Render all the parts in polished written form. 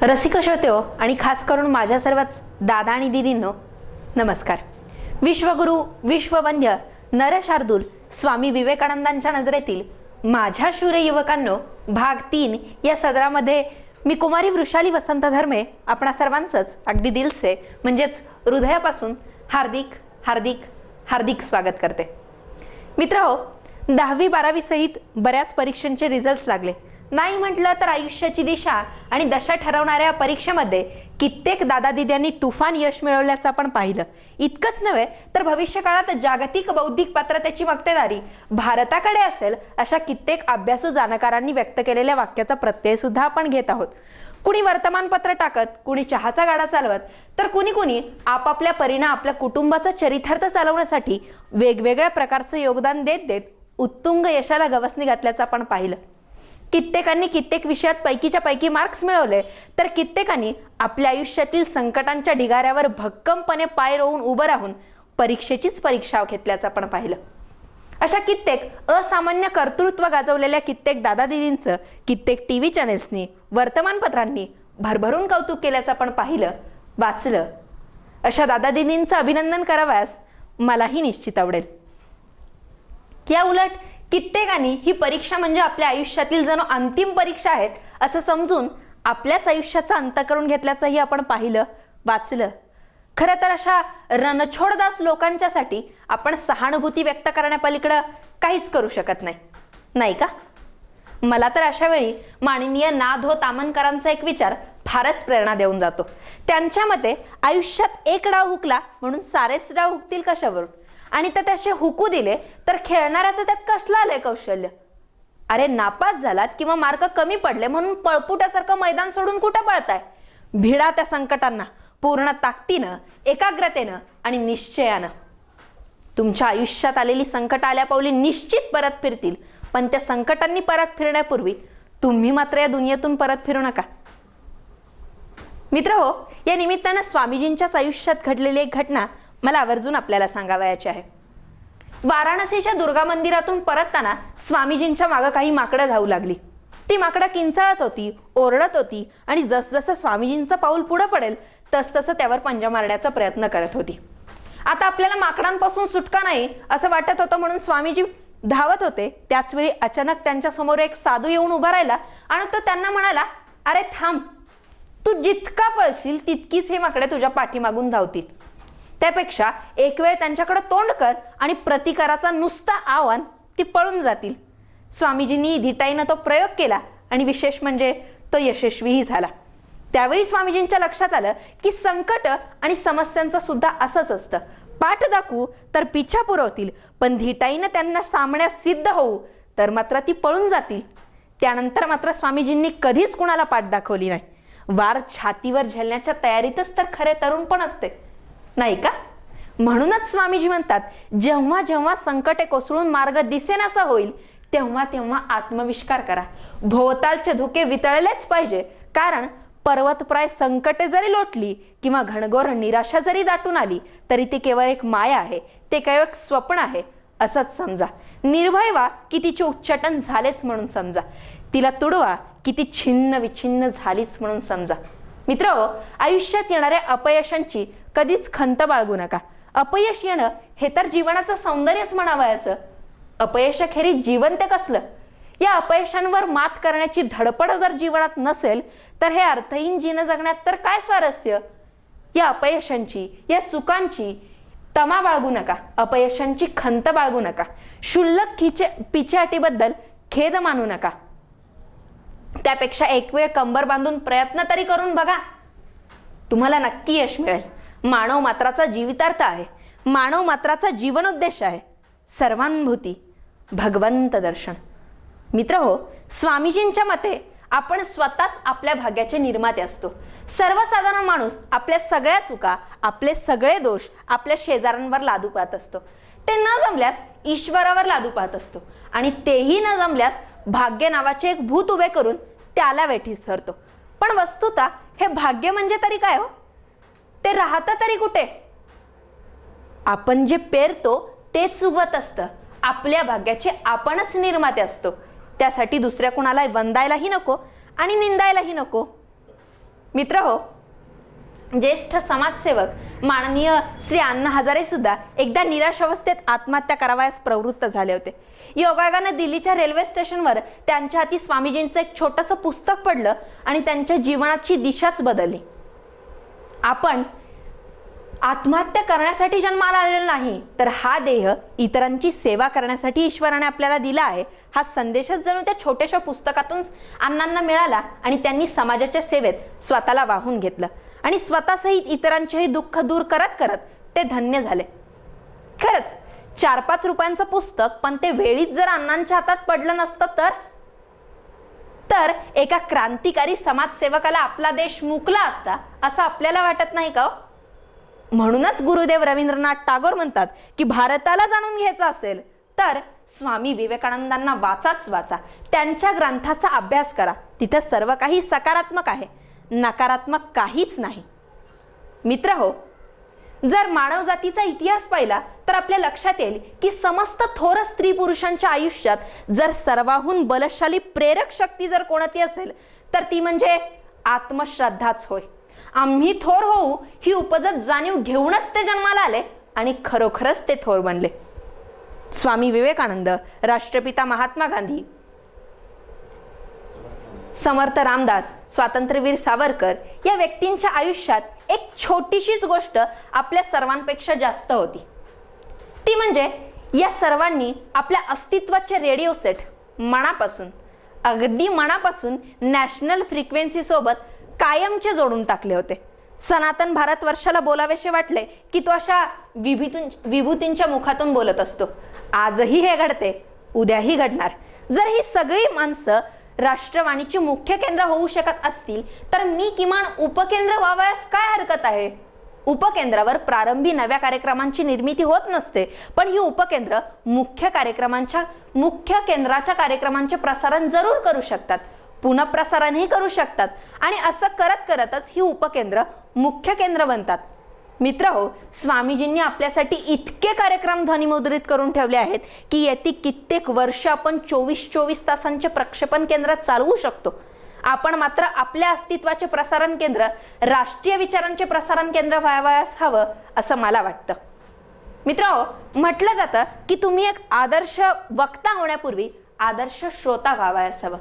रसिक श्रोत्यो आणि खास करून माझ्या सर्वच दादा आणि दीदींनो नमस्कार. विश्वगुरु विश्ववंद्य नरशार्दूल स्वामी विवेकानंदांच्या नजरेतील माझ्या शूर युवकांनो भाग 3 या सदरामध्ये मी कुमारी वृषाली वसंत धर्मे आपणा सर्वांचंच अगदी दिलसे म्हणजेच हृदयापासून हार्दिक हार्दिक हार्दिक स्वागत करते. मित्रहो, 10वी 12वी सहित बऱ्याच परीक्षांचे रिझल्ट्स लागले. नाही म्हटलं तर आयुष्याची दिशा आणि दशा ठरवणाऱ्या परीक्षेमध्ये कित्येक दादा दिद्यांनी तुफान यश मिळवल्याचं आपण पाहिलं. इतकंच नव्हे तर भविष्यकाळात जागतिक बौद्धिक पात्रतेची मक्तेदारी भारताकडे असेल अशा कित्येक अभ्यासू जाणकारांनी व्यक्त केलेल्या वाक्याचा प्रत्यय सुद्धा आपण घेत आहोत. कुणी वर्तमानपत्र टाकत, कुणी चहाचा गाडा चालवत, तर कुणी आपापल्या परीने आपल्या कुटुंबाचा चरितार्थ चालवण्यासाठी वेगवेगळ्या प्रकारचं योगदान देत देत उत्तुंग यशाला गवसणी घातल्याचं आपण पाहिलं. कित्येकांनी कित्येक विषयात पैकीच्या पैकी मार्क्स मिळवले, तर कित्येकांनी आपल्या आयुष्यातील संकटांच्या ढिगाऱ्यावर भक्कमपणे पाय रोवून उभं राहून परीक्षेचीच परीक्षा घेतल्याचं आपण पाहिलं. अशा कित्येक असामान्य कर्तृत्व गाजवलेल्या कित्येक दादा दिदींचं कित्येक टीव्ही चॅनेल्सनी वर्तमानपत्रांनी भरभरून कौतुक केल्याचं आपण पाहिलं, वाचलं. अशा दादा दिदींचं अभिनंदन करावयास मलाही निश्चित आवडेल. या उलट कित्येकांनी ही परीक्षा म्हणजे आपल्या आयुष्यातील जणू अंतिम परीक्षा आहेत असं समजून आपल्याच आयुष्याचा अंत करून घेतल्याचंही आपण पाहिलं, वाचलं. खरं तर अशा रणछोडदास लोकांच्यासाठी आपण सहानुभूती व्यक्त करण्यापलीकडं काहीच करू शकत नाही, नाही का? मला तर अशा वेळी माननीय ना.धो. तामनकरांचा एक विचार फारच प्रेरणा देऊन जातो. त्यांच्या मते आयुष्यात एक डाव हुकला म्हणून सारेच डाव हुकतील कशावरून, आणि त्यात असे हुकू दिले तर खेळणाऱ्याचं त्यात कसलं आलंय कौशल्य? अरे नापास झालात किंवा मार्क कमी पडले म्हणून पळपुट्यासारखं मैदान सोडून कुठं पळताय? भिडा त्या संकटांना पूर्ण ताकदीनं, एकाग्रतेनं आणि निश्चयानं. तुमच्या आयुष्यात आलेली संकट आल्या पावली निश्चित परत फिरतील, पण त्या संकटांनी परत फिरण्यापूर्वी तुम्ही मात्र या दुनियेतून परत फिरू नका. मित्रहो, या निमित्तानं स्वामीजींच्याच आयुष्यात घडलेली एक घटना मला आवर्जून आपल्याला सांगावयाची आहे. वाराणसीच्या दुर्गा मंदिरातून परतताना स्वामीजींच्या मागे काही माकडं धावू लागली. ती माकडं किंचाळत होती, ओरडत होती आणि जसजसं स्वामीजींचं पाऊल पुढे पडेल तसतसं त्यावर पंजा मारण्याचा प्रयत्न करत होती. आता आपल्याला माकडांपासून सुटका नाही असं वाटत होतं म्हणून स्वामीजी धावत होते. त्याचवेळी अचानक त्यांच्या समोर एक साधू येऊन उभा राहिला आणि तो त्यांना म्हणाला, अरे थांब, तू जितका पळशील तितकीच हे माकडे तुझ्या पाठीमागून धावतील. त्यापेक्षा एक वेळ त्यांच्याकडे तोंड कर आणि प्रतिकाराचा नुसता आव्हान, ती पळून जातील. स्वामीजींनी धिटाईनं तो प्रयोग केला आणि विशेष म्हणजे तो यशस्वीही झाला. त्यावेळी स्वामीजींच्या लक्षात आलं की संकट आणि समस्यांचं सुद्धा असंच असतं. पाठ दाखवू तर पिछा पुरवतील, पण धिटाईनं त्यांना सामण्यास सिद्ध होऊ तर मात्र ती पळून जातील. त्यानंतर मात्र स्वामीजींनी कधीच कुणाला पाठ दाखवली नाही. वार छातीवर झेलण्याच्या तयारीतच तर खरे तरुण पण असते, नाही का? म्हणूनच स्वामीजी म्हणतात, जेव्हा जेव्हा संकटे कोसळून मार्ग दिसेनासा होईल तेव्हा तेव्हा आत्मविष्कार करा. भोवतालचे धुके वितळलेच पाहिजे, कारण पर्वतप्राय संकटे जरी लोटली किंवा घनघोर निराशा जरी दाटून आली तरी ती केवळ एक माया आहे, ते केवळ एक स्वप्न आहे असंच समजा. निर्भय व्हा की तिचे उच्चाटन झालेच म्हणून समजा. तिला तुडवा की ती छिन्न विछिन्न झालीच म्हणून समजा. मित्रहो, आयुष्यात येणाऱ्या अपयशांची कधीच खंत बाळगू नका. अपयश येणं हे तर जीवनाचं सौंदर्यच म्हणावयाचं. अपयशाखेरीज जीवन ते कसलं? या अपयशांवर मात करण्याची धडपड जर जीवनात नसेल तर हे अर्थहीन जीवन जगण्यात तर काय स्वारस्य? या अपयशांची, या चुकांची तमा बाळगू नका, अपयशांची खंत बाळगू नका. क्षुल्लक पिछेहाटीबद्दल खेद मानू नका. त्यापेक्षा एक वेळ कंबर बांधून प्रयत्न तरी करून बघा, तुम्हाला नक्की यश मिळेल. मानव मात्राचा जीवितार्थ आहे, मानव मात्राचा जीवनोद्देश आहे सर्वानुभूती, भगवंत दर्शन. मित्रहो, स्वामीजींच्या मते आपण स्वतःच आपल्या भाग्याचे निर्माते असतो. सर्वसाधारण माणूस आपल्या सगळ्या चुका, आपले सगळे दोष आपल्या शेजाऱ्यांवर लादू पाहत असतो. ते न जमल्यास ईश्वरावर लादू पाहत असतो आणि तेही न जमल्यास भाग्य नावाचे एक भूत उभे करून त्याला वेठीस धरतो. पण वस्तुतः हे भाग्य म्हणजे तरी काय हो? ते राहतं तरी कुठे? आपण जे पेरतो तेच उगवत असतं. आपल्या भाग्याचे आपणच निर्माते असतो. त्यासाठी दुसऱ्या कुणाला वंदायलाही नको आणि निंदायलाही नको. मित्रहो, ज्येष्ठ समाजसेवक माननीय श्री अण्णा हजारे सुद्धा एकदा निराश अवस्थेत आत्महत्या करावयास प्रवृत्त झाले होते. योगायोगानं दिल्लीच्या रेल्वे स्टेशनवर त्यांच्या हाती स्वामीजींचं एक छोटंसं पुस्तक पडलं आणि त्यांच्या जीवनाची दिशाच बदलली. आपण आत्महत्या करण्यासाठी जन्माला आलेलो नाही, तर हा देह इतरांची सेवा करण्यासाठी ईश्वराने आपल्याला दिला आहे, हा संदेशच जणू त्या छोट्याशा पुस्तकातून अण्णांना मिळाला आणि त्यांनी समाजाच्या सेवेत स्वतःला वाहून घेतलं आणि स्वतःसहित इतरांचेही दुःख दूर करत करत ते धन्य झाले. खरंच 4-5 रुपयांचं पुस्तक, पण ते वेळीच जर अण्णांच्या हातात पडलं नसतं तर एका क्रांतिकारी समाजसेवकाला आपला देश मुकला असता, असं आपल्याला वाटत नाही का? म्हणूनच गुरुदेव रवींद्रनाथ टागोर म्हणतात की भारताला जाणून घ्यायचं असेल तर स्वामी विवेकानंदांना वाचाच वाचा, त्यांच्या ग्रंथाचा अभ्यास करा. तिथे सर्व काही सकारात्मक आहे, नकारात्मक काहीच नाही. मित्रहो, जर मानवजातीचा इतिहास पाहिला तर आपल्या लक्षात येईल की समस्त थोर स्त्री पुरुषांच्या आयुष्यात जर सर्वाहून बलशाली प्रेरक शक्ती जर कोणती असेल तर ती म्हणजे आत्मश्रद्धाच होय. आम्ही थोर होऊ ही उपजत जाणीव घेऊनच ते जन्माला आले आणि खरोखरच ते थोर बनले. स्वामी विवेकानंद, राष्ट्रपिता महात्मा गांधी, समर्थ रामदास, स्वातंत्र्यवीर सावरकर या व्यक्तींच्या आयुष्यात एक छोटीशीच गोष्ट आपल्या सर्वांपेक्षा जास्त होती. ती म्हणजे या सर्वांनी आपल्या अस्तित्वाचे रेडिओ सेट मनापासून, अगदी मनापासून नॅशनल फ्रिक्वेन्सी सोबत कायमचे जोडून टाकले होते. सनातन भारतवर्षाला बोलावेसे वाटले की तो अशा विभूतींच्या मुखातून बोलत असतो. आजही हे घडते, उद्याही घडणार. जर ही सगळी माणसं राष्ट्रवाणीची मुख्य केंद्र होऊ शकत असतील तर मी किमान उपकेंद्र व्हावयास काय हरकत आहे? उपकेंद्रावर प्रारंभी नव्या कार्यक्रमांची निर्मिती होत नसते, पण ही उपकेंद्र मुख्य केंद्राच्या कार्यक्रमांचे प्रसारण जरूर करू शकतात, पुनःप्रसारणही करू शकतात आणि असं करत करतच ही उपकेंद्र मुख्य केंद्र बनतात. मित्रहो, स्वामीजींनी आपल्यासाठी इतके कार्यक्रम ध्वनिमुद्रित करून ठेवले आहेत की येती कित्येक वर्ष आपण 24 तासांचे प्रक्षेपण केंद्र चालवू शकतो. आपण मात्र आपल्या अस्तित्वाचे प्रसारण केंद्र राष्ट्रीय विचारांचे प्रसारण केंद्र व्हावयास हवं असं मला वाटतं. मित्रहो, म्हटलं जातं की तुम्ही एक आदर्श वक्ता होण्यापूर्वी आदर्श श्रोता व्हावयास हवं.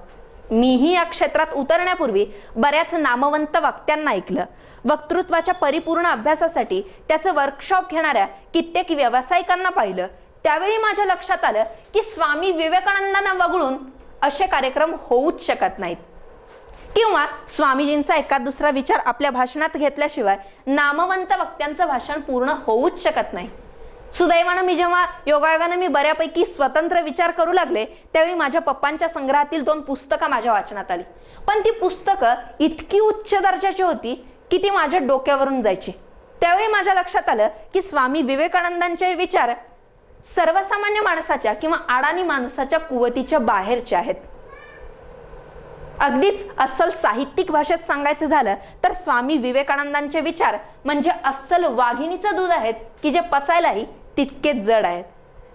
मीही या क्षेत्रात उतरण्यापूर्वी बऱ्याच नामवंत वक्त्यांना ऐकलं. वक्तृत्वाच्या परिपूर्ण अभ्यासासाठी त्याचं वर्कशॉप घेणाऱ्या कित्येक व्यावसायिकांना पाहिलं. त्यावेळी माझ्या लक्षात आलं की स्वामी विवेकानंदांना वगळून असे कार्यक्रम होऊच शकत नाहीत, किंवा स्वामीजींचा एका दुसरा विचार आपल्या भाषणात घेतल्याशिवाय नामवंत वक्त्यांचं भाषण पूर्ण होऊच शकत नाही. सुदैवानं जेव्हा योगायोगानं मी बऱ्यापैकी स्वतंत्र विचार करू लागले त्यावेळी माझ्या पप्पांच्या संग्रहातील 2 पुस्तकं माझ्या वाचनात आली. पण ती पुस्तकं इतकी उच्च दर्जाची होती की ती माझ्या डोक्यावरून जायची. त्यावेळी माझ्या लक्षात आलं की स्वामी विवेकानंदांचे विचार सर्वसामान्य माणसाच्या किंवा अडाणी माणसाच्या कुवतीच्या बाहेरचे आहेत. अगदीच अस्सल साहित्यिक भाषेत सांगायचं झालं तर स्वामी विवेकानंदांचे विचार म्हणजे अस्सल वाघिणीचं दूध आहेत की जे पचायलाही तितकेच जड आहेत.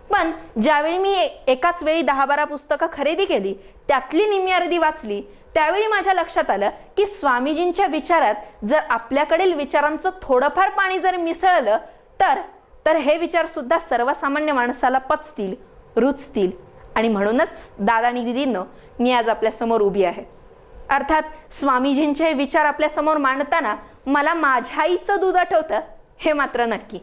पण ज्यावेळी मी एकाच वेळी 10-12 पुस्तकं खरेदी केली, त्यातली निम्मी अर्धी वाचली, त्यावेळी माझ्या लक्षात आलं की स्वामीजींच्या विचारात जर आपल्याकडील विचारांचं थोडंफार पाणी जर मिसळलं तर हे विचार सुद्धा सर्वसामान्य माणसाला पचतील, रुचतील. आणि म्हणूनच दादा आणि दीदींनो, मी आज आपल्या समोर उभी आहे. अर्थात स्वामीजींचे विचार आपल्या समोर मांडताना मला माझ्या आईचं दूध आठवतं हे मात्र नक्की.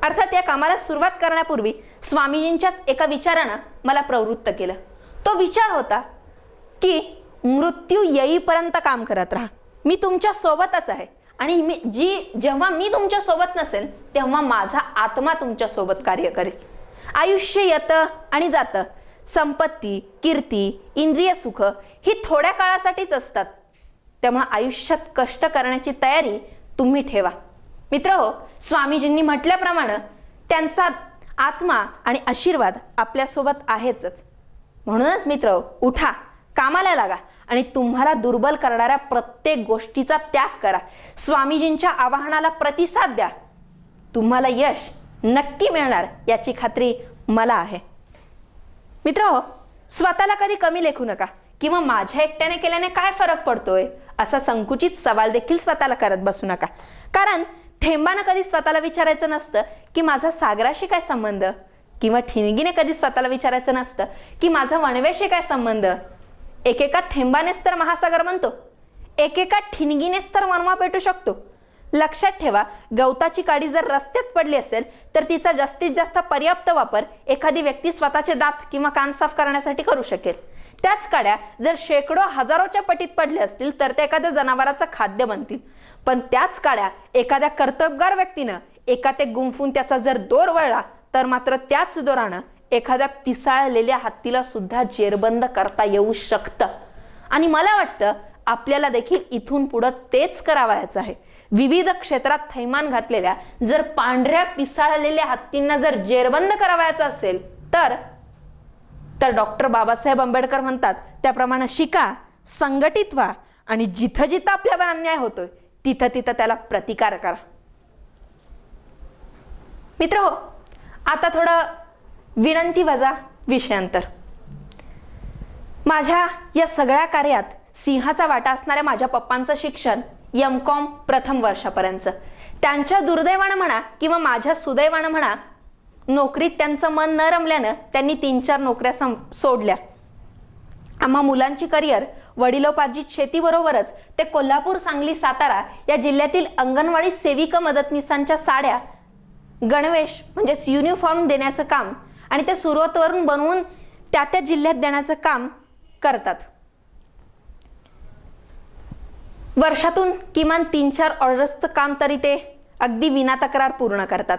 अर्थात या कामाला सुरुवात करण्यापूर्वी स्वामीजींच्याच एका विचारानं मला प्रवृत्त केलं. तो विचार होता की मृत्यू येईपर्यंत काम करत राहा. मी तुमच्या सोबतच आहे आणि जेव्हा मी तुमच्या सोबत नसेल तेव्हा माझा आत्मा तुमच्या सोबत कार्य करेल. आयुष्य येतं आणि जातं. संपत्ती, कीर्ती, इंद्रिय सुख ही थोड्या काळासाठीच असतात. त्यामुळे आयुष्यात कष्ट करण्याची तयारी तुम्ही ठेवा. मित्रहो, स्वामीजींनी म्हटल्याप्रमाणे त्यांचा आत्मा आणि आशीर्वाद आपल्यासोबत आहेच. म्हणूनच मित्र, उठा, कामाला लागा आणि तुम्हाला दुर्बल करणाऱ्या प्रत्येक गोष्टीचा त्याग करा. स्वामीजींच्या आवाहनाला प्रतिसाद द्या. तुम्हाला यश नक्की मिळणार याची खात्री मला आहे. मित्रहो, स्वतःला कधी कमी लेखू नका किंवा माझ्या एकट्याने केल्याने काय फरक पडतोय असा संकुचित सवाल देखील स्वतःला करत बसू नका. कारण थेंबानं कधी स्वतःला विचारायचं नसतं की माझा सागराशी काय संबंध, किंवा ठिणगीने कधी स्वतःला विचारायचं नसतं की माझा वणव्याशी काय संबंध. एकेका थेंबानेच तर महासागर बनतो, एकेका ठिणगीनेच तर वणवा पेटू शकतो. लक्षात ठेवा, गवताची काडी जर रस्त्यात पडली असेल तर तिचा जास्तीत जास्त पर्याप्त वापर एखादी व्यक्ती स्वतःचे दात किंवा कान साफ करण्यासाठी करू शकेल. त्याच काड्या जर शेकडो हजारोच्या पटीत पडल्या असतील तर त्या एखाद्या जनावराचं खाद्य बनतील. पण त्याच काड्या एखाद्या कर्तबगार व्यक्तीनं एखादे गुंफून त्याचा जर दोर वळला तर मात्र त्याच दोरानं एखाद्या पिसाळलेल्या हत्तीला सुद्धा जेरबंद करता येऊ शकतं. आणि मला वाटतं आपल्याला देखील इथून पुढं तेच करावयाचं आहे. विविध क्षेत्रात थैमान घातलेल्या जर पांढऱ्या पिसाळलेल्या हत्तींना जर जेरबंद करावयाचं असेल तर डॉक्टर बाबासाहेब आंबेडकर म्हणतात त्याप्रमाणे शिका, संघटित व्हा आणि जिथं जिथं आपल्यावर अन्याय होतोय तिथं तिथं त्याला प्रतिकार करा. मित्रहो, आता थोडं विनंती वजा विषयांतर. माझ्या या सगळ्या कार्यात सिंहाचा वाटा असणाऱ्या माझ्या पप्पांचं शिक्षण M.Com प्रथम वर्षापर्यंत. त्यांच्या दुर्दैवानं म्हणा किंवा माझ्या सुदैवानं म्हणा, नोकरीत त्यांचं मन न रमल्यानं त्यांनी 3-4 नोकऱ्या सोडल्या. आम्हा मुलांची करिअर वडिलोपार्जित शेतीबरोबरच ते कोल्हापूर, सांगली, सातारा या जिल्ह्यातील अंगणवाडी सेविका मदतनीसांच्या साड्या, गणवेश म्हणजेच युनिफॉर्म देण्याचं काम आणि ते सुरुवातीवरून बनवून त्या जिल्ह्यात देण्याचं काम करतात. वर्षातून किमान 3-4 ऑर्डर्सचं काम तरी ते अगदी विना तक्रार पूर्ण करतात.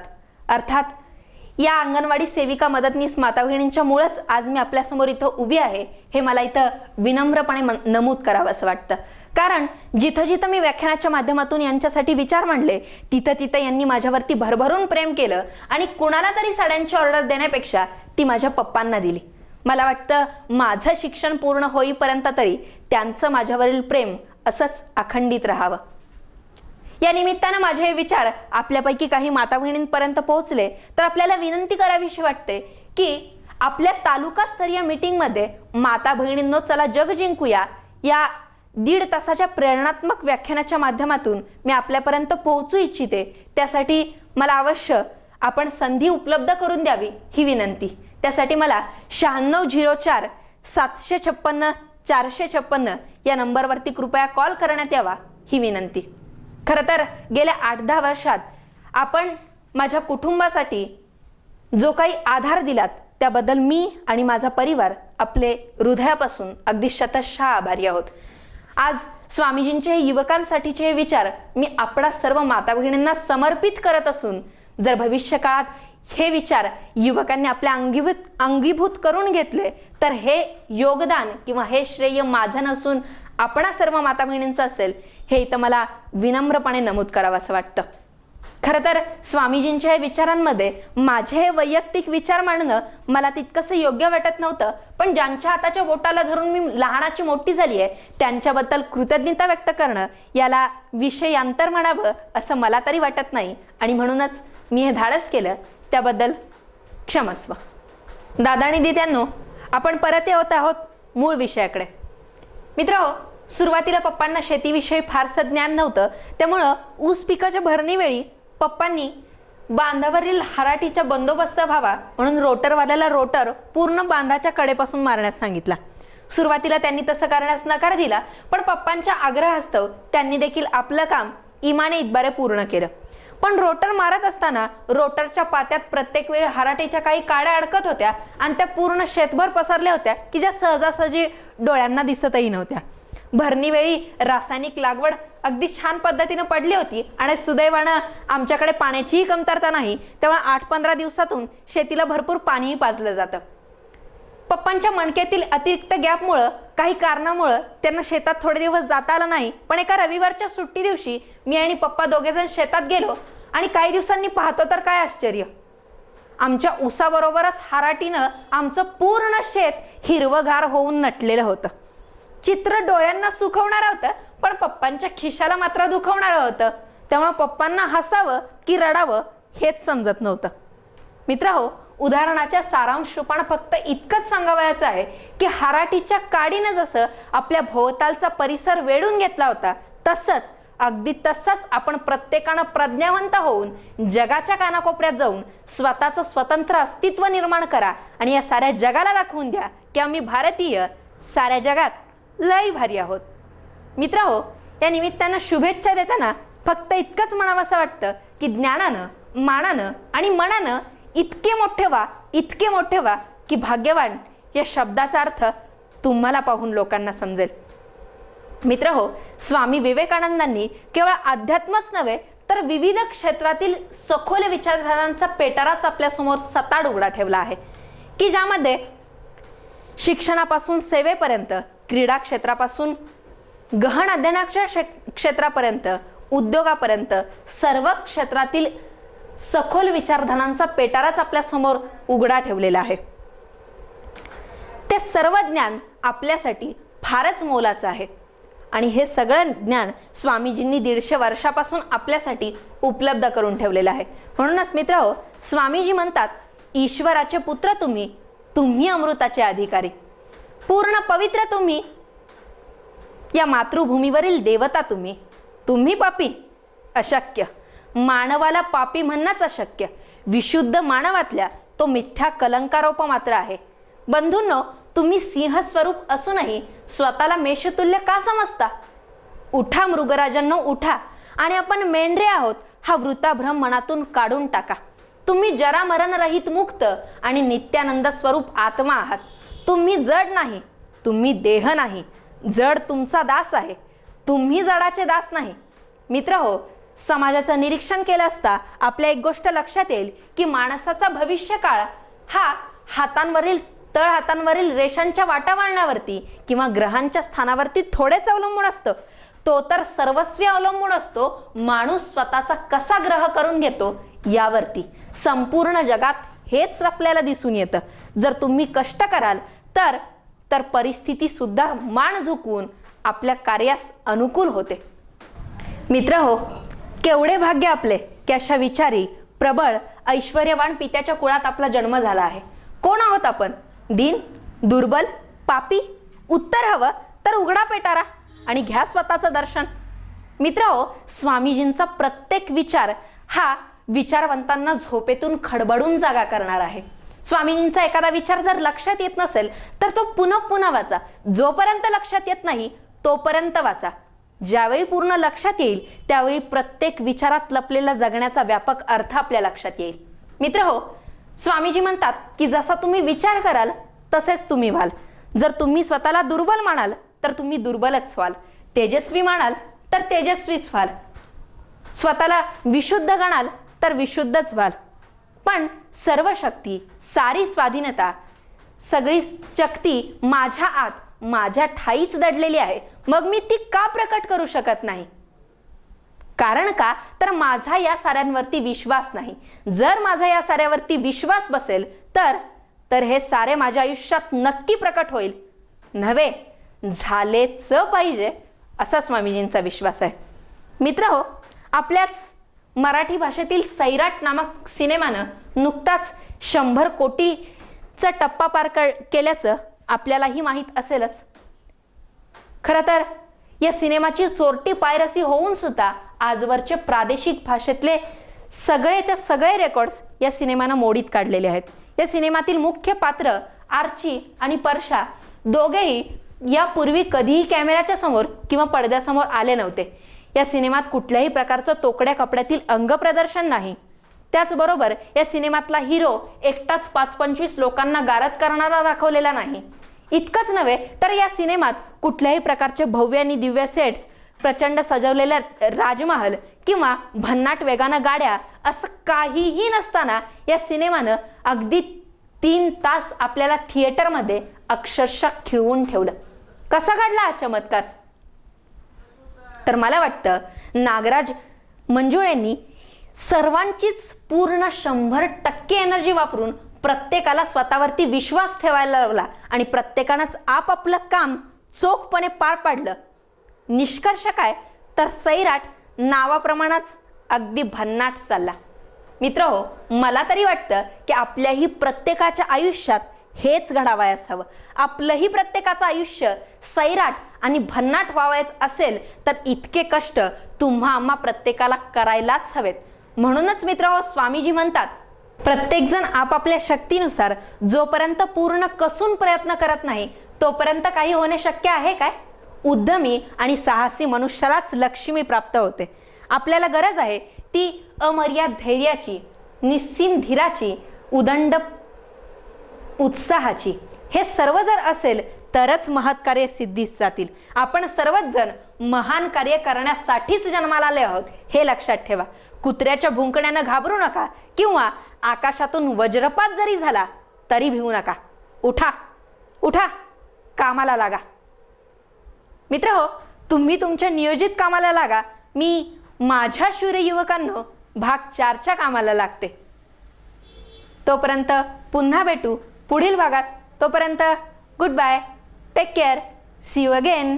अर्थात या अंगणवाडी सेविका मदतनीस माताभगिनींच्या मुळेच आज मी आपल्यासमोर इथं उभी आहे हे मला इथं विनम्रपणे नमूद करावं असं वाटतं. कारण जिथं जिथं मी व्याख्यानाच्या माध्यमातून यांच्यासाठी विचार मांडले तिथं तिथं यांनी माझ्यावरती भरभरून प्रेम केलं आणि कुणाला तरी साड्यांची ऑर्डर देण्यापेक्षा ती माझ्या पप्पांना दिली. मला वाटतं माझं शिक्षण पूर्ण होईपर्यंत तरी त्यांचं माझ्यावरील प्रेम असंच अखंडित राहावं. या निमित्तानं माझे हे विचार आपल्यापैकी काही माताभगिनींपर्यंत पोहोचले तर आपल्याला विनंती करावीशी वाटते की आपल्या तालुकास्तरीय मीटिंगमध्ये माता भगिनींनो चला जग जिंकूया या 1.5 तासाच्या प्रेरणात्मक व्याख्यानाच्या माध्यमातून मी आपल्यापर्यंत पोहोचू इच्छिते. त्यासाठी मला अवश्य आपण संधी उपलब्ध करून द्यावी ही विनंती. त्यासाठी मला 9604 756 456 या नंबरवरती कृपया कॉल करण्यात यावा ही विनंती. खरं तर गेल्या 8-10 वर्षात आपण माझ्या कुटुंबासाठी जो काही आधार दिलात त्याबद्दल मी आणि माझा परिवार आपले हृदयापासून अगदी शतशः आभारी आहोत. आज स्वामीजींचे युवकांसाठीचे हे विचार मी आपणा सर्व माता भगिनींना समर्पित करत असून जर भविष्य काळात हे विचार युवकांनी आपल्या अंगीभूत करून घेतले तर हे योगदान किंवा हे श्रेय माझं नसून आपणा सर्व माता भगिनींचं असेल हे इथं मला विनम्रपणे नमूद करावं असं वाटतं. खरं तर स्वामीजींच्या या विचारांमध्ये माझे हे वैयक्तिक विचार मांडणं मला तितकंसं योग्य वाटत नव्हतं. पण ज्यांच्या हाताच्या बोटाला धरून मी लहानाची मोठी झाली आहे त्यांच्याबद्दल कृतज्ञता व्यक्त करणं याला विषयांतर म्हणावं असं मला तरी वाटत नाही आणि म्हणूनच मी हे धाडस केलं. त्याबद्दल क्षमस्व. दादा आणि दिद्यांनो, आपण परत येत आहोत मूळ विषयाकडे. मित्रहो, सुरुवातीला पप्पांना शेतीविषयी फारसं ज्ञान नव्हतं. त्यामुळं ऊस पिकाच्या भरणीवेळी पप्पांनी बांधावरील हराटीचा बंदोबस्त व्हावा म्हणून रोटरवाल्याला रोटर पूर्ण बांधाच्या कडेपासून मारण्यास सांगितला. सुरुवातीला त्यांनी तसं करण्यास नकार दिला, पण पप्पांच्या आग्रहास्तव त्यांनी देखील आपलं काम इमाने इतबारे पूर्ण केलं. पण रोटर मारत असताना रोटरच्या पात्यात प्रत्येक वेळी हराटीच्या काही काड्या अडकत होत्या आणि त्या पूर्ण शेतभर पसरल्या होत्या की ज्या सहजासहजी डोळ्यांना दिसतही नव्हत्या. भरणीवेळी रासायनिक लागवड अगदी छान पद्धतीने पडली होती आणि सुदैवानं आमच्याकडे पाण्याचीही कमतरता नाही. तेव्हा 8-15 दिवसातून शेतीला भरपूर पाणीही पाजलं जातं. पप्पांच्या मणक्यातील अतिरिक्त गॅपमुळं काही कारणामुळं त्यांना शेतात थोडे दिवस जाता आलं नाही. पण एका रविवारच्या सुट्टी दिवशी मी आणि पप्पा दोघेजण शेतात गेलो आणि काही दिवसांनी पाहतो तर काय आश्चर्य, आमच्या ऊसाबरोबरच हराटीनं आमचं पूर्ण शेत हिरवंगार होऊन नटलेलं होतं. चित्र डोळ्यांना सुखवणारं होतं पण पप्पांच्या खिशाला मात्र दुखवणारं होतं. तेव्हा पप्पांना हसावं की रडावं हेच समजत नव्हतं. मित्रहो, उदाहरणाच्या सारांश रूपाने फक्त इतकंच सांगावयाचं आहे की हराटीच्या काडीनं जसं आपल्या भोवतालचा परिसर वेढून घेतला होता, तसंच अगदी तसंच आपण प्रत्येकानं प्रज्ञावंत होऊन जगाच्या कानाकोपऱ्यात जाऊन स्वतःचं स्वतंत्र अस्तित्व निर्माण करा आणि या साऱ्या जगाला दाखवून द्या की आम्ही भारतीय साऱ्या जगात लई भारी आहोत. मित्रहो, या निमित्तानं शुभेच्छा देताना फक्त इतकंच म्हणावंसं वाटतं की ज्ञानानं, मानानं आणि मनानं इतके मोठे व्हा की भाग्यवान या शब्दाचा अर्थ तुम्हाला पाहून लोकांना समजेल. मित्रहो, स्वामी विवेकानंदांनी केवळ अध्यात्मच नव्हे तर विविध क्षेत्रातील सखोल विचारधारांचा पेटाराच आपल्यासमोर सताड उघडा ठेवला आहे की ज्यामध्ये शिक्षणापासून सेवेपर्यंत, क्रीडा क्षेत्रापासून गहन अध्ययनाच्या क्षेत्रापर्यंत, उद्योगापर्यंत सर्व क्षेत्रातील सखोल विचारधारांचा पेटाराच आपल्यासमोर उघडा ठेवलेला आहे. ते सर्व ज्ञान आपल्यासाठी फारच मोलाचं आहे आणि हे सगळं ज्ञान स्वामीजींनी 150 वर्षापासून आपल्यासाठी उपलब्ध करून ठेवलेलं आहे. म्हणूनच मित्रहो, स्वामीजी म्हणतात, ईश्वराचे पुत्र तुम्ही अमृताचे अधिकारी, पूर्ण पवित्र तुम्ही, या मातृभूमीवरील देवता तुम्ही पापी, अशक्य, मानवाला पापी म्हणणंच अशक्य, विशुद्ध मानवातल्या तो मिथ्या कलंकारोप मात्र आहे. बंधूंनो, तुम्ही सिंह स्वरूप असूनही स्वतःला मेषतुल्य का समजता? उठा मृगराजांनो, उठा आणि आपण मेंढरे आहोत हा वृताभ्रम मनातून काढून टाका. तुम्ही जरा मरण रहित मुक्त आणि नित्यानंद स्वरूप आत्मा आहात. तुम्ही जड नाही, तुम्ही देह नाही, जड तुमचा दास आहे, तुम्ही जडाचे दास नाही. मित्रहो, समाजाचं निरीक्षण केलं असता आपल्या एक गोष्ट लक्षात येईल की माणसाचा भविष्यकाळ हा तळ हातांवरील रेषांच्या वाटावळणावरती किंवा ग्रहांच्या स्थानावरती थोडेच अवलंबून असतं. तो तर सर्वस्वी अवलंबून असतो माणूस स्वतःचा कसा ग्रह करून घेतो यावरती. संपूर्ण जगात हेच आपल्याला दिसून येतं. जर तुम्ही कष्ट कराल तर परिस्थिती सुद्धा मान झुकवून आपल्या कार्यास अनुकूल होते. मित्रहो, केवढे भाग्य आपले की अशा विचारी, प्रबळ, ऐश्वर्यवान पित्याच्या कुळात आपला जन्म झाला आहे. कोण आहोत आपण? दीन, दुर्बल, पापी? उत्तर हवं तर उघडा पेटारा आणि घ्या स्वतःचं दर्शन. मित्रहो, स्वामीजींचा प्रत्येक विचार हा विचारवंतांना झोपेतून खडबडून जागा करणार आहे. स्वामीजींचा एखादा विचार जर लक्षात येत नसेल तर तो पुन्हा वाचा. जोपर्यंत लक्षात येत नाही तोपर्यंत वाचा. ज्यावेळी पूर्ण लक्षात येईल त्यावेळी प्रत्येक विचारात लपलेला जगण्याचा व्यापक अर्थ आपल्या लक्षात येईल. मित्रहो, स्वामीजी म्हणतात की जसा तुम्ही विचार कराल तसेच तुम्ही व्हाल. जर तुम्ही स्वतःला दुर्बल मानाल तर तुम्ही दुर्बलच व्हाल, तेजस्वी मानाल तर तेजस्वीच व्हाल, स्वतःला विशुद्ध गणाल तर विशुद्धच व्हाल. पण सर्व शक्ती, सारी स्वाधीनता, सगळी शक्ती माझ्या आत, माझ्या ठाईच दडलेली आहे. मग मी ती का प्रकट करू शकत नाही? कारण का तर माझा या साऱ्यांवरती विश्वास नाही. जर माझा या साऱ्यावरती विश्वास बसेल तर हे सारे माझ्या आयुष्यात नक्की प्रकट होईल. नव्हे, झालेच पाहिजे असा स्वामीजींचा विश्वास आहे. मित्रहो, आपल्याच मराठी भाषेतील सैराट नामक सिनेमानं नुकताच 100 कोटीचा टप्पा पार केल्याचं आपल्यालाही माहीत असेलच. खरं तर या सिनेमाची चोरटी पायरसी होऊन सुद्धा आजवरचे प्रादेशिक भाषेतले सगळे रेकॉर्ड्स या सिनेमानं मोडीत काढलेले आहेत. या सिनेमातील मुख्य पात्र आर्ची आणि परशा दोघेही यापूर्वी कधीही कॅमेऱ्याच्या समोर किंवा पडद्यासमोर आले नव्हते. या सिनेमात कुठल्याही प्रकारचं तोकड्या कपड्यातील अंगप्रदर्शन नाही. त्याचबरोबर या सिनेमातला हिरो एकटाच 5-25 लोकांना गारद करणारा दाखवलेला नाही. इतकंच नव्हे तर या सिनेमात कुठल्याही प्रकारचे भव्य आणि दिव्य सेट्स, प्रचंड सजवलेल्या राजमहल किंवा भन्नाट वेगानं गाड्या असं काहीही नसताना या सिनेमानं अगदी 3 तास आपल्याला थिएटरमध्ये अक्षरशः खिळवून ठेवलं. कसा घडला हा चमत्कार? तर मला वाटतं नागराज मंजुळेंनी सर्वांचीच पूर्ण 100% एनर्जी वापरून प्रत्येकाला स्वतःवरती विश्वास ठेवायला लावला आणि प्रत्येकानंच आपापलं काम चोखपणे पार पाडलं. निष्कर्ष काय तर सैराट नावाप्रमाणेच अगदी भन्नाट चालला. मित्रहो, मला तरी वाटतं की आपल्याही प्रत्येकाच्या आयुष्यात हेच घडावयास हवं. आपलंही प्रत्येकाचं आयुष्य सैराट आणि भन्नाट व्हावायचं असेल तर इतके कष्ट तुम्हा आम्हा प्रत्येकाला करायलाच हवेत. म्हणूनच मित्रहो, स्वामीजी म्हणतात, प्रत्येकजण आपापल्या शक्तीनुसार जोपर्यंत पूर्ण कसून प्रयत्न करत नाही तोपर्यंत काही होणे शक्य आहे काय? उद्यमी आणि साहसी मनुष्यालाच लक्ष्मी प्राप्त होते. आपल्याला गरज आहे ती अमर्याद धैर्याची, निस्सीम धीराची, उदंड उत्साहाची. हे सर्व जर असेल तरच महत्कार्य सिद्धीस जातील. आपण सर्वच जण महान कार्य करण्यासाठीच जन्माला आले आहोत हे लक्षात ठेवा. कुत्र्याच्या भुंकण्यानं घाबरू नका किंवा आकाशातून वज्रपात जरी झाला तरी भिवू नका. उठा उठा, कामाला लागा. मित्रहो, तुम्ही तुमच्या नियोजित कामाला लागा. मी माझ्या शूर युवकांनो भाग 4च्या कामाला लागते. तोपर्यंत पुन्हा भेटू पुढील भागात. तोपर्यंत goodbye, take care, see you again.